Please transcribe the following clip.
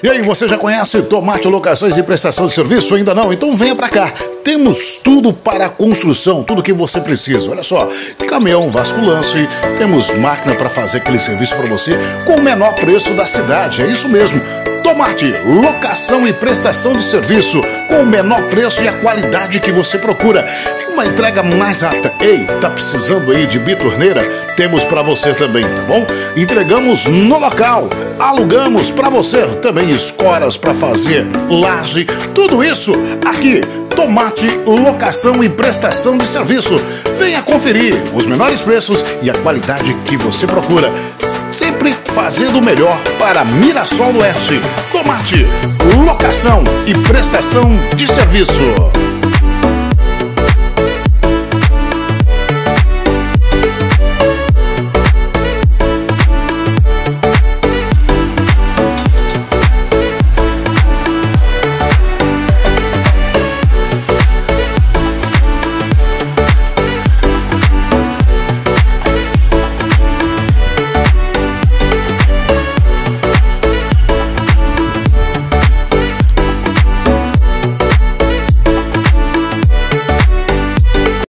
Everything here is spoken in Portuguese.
E aí, você já conhece Tomate Locações e Prestação de Serviço? Ainda não? Então venha pra cá. Temos tudo para a construção, tudo que você precisa. Olha só, caminhão vasculante, temos máquina para fazer aquele serviço para você com o menor preço da cidade. É isso mesmo. Tomate, locação e prestação de serviço com o menor preço e a qualidade que você procura. Uma entrega mais rápida. Ei, tá precisando aí de bitorneira? Temos para você também, tá bom? Entregamos no local, alugamos para você também escoras para fazer laje, tudo isso aqui. Tomate, locação e prestação de serviço. Venha conferir os menores preços e a qualidade que você procura. Sempre fazendo o melhor para Mirassol do Oeste. Tomate, locação e prestação de serviço.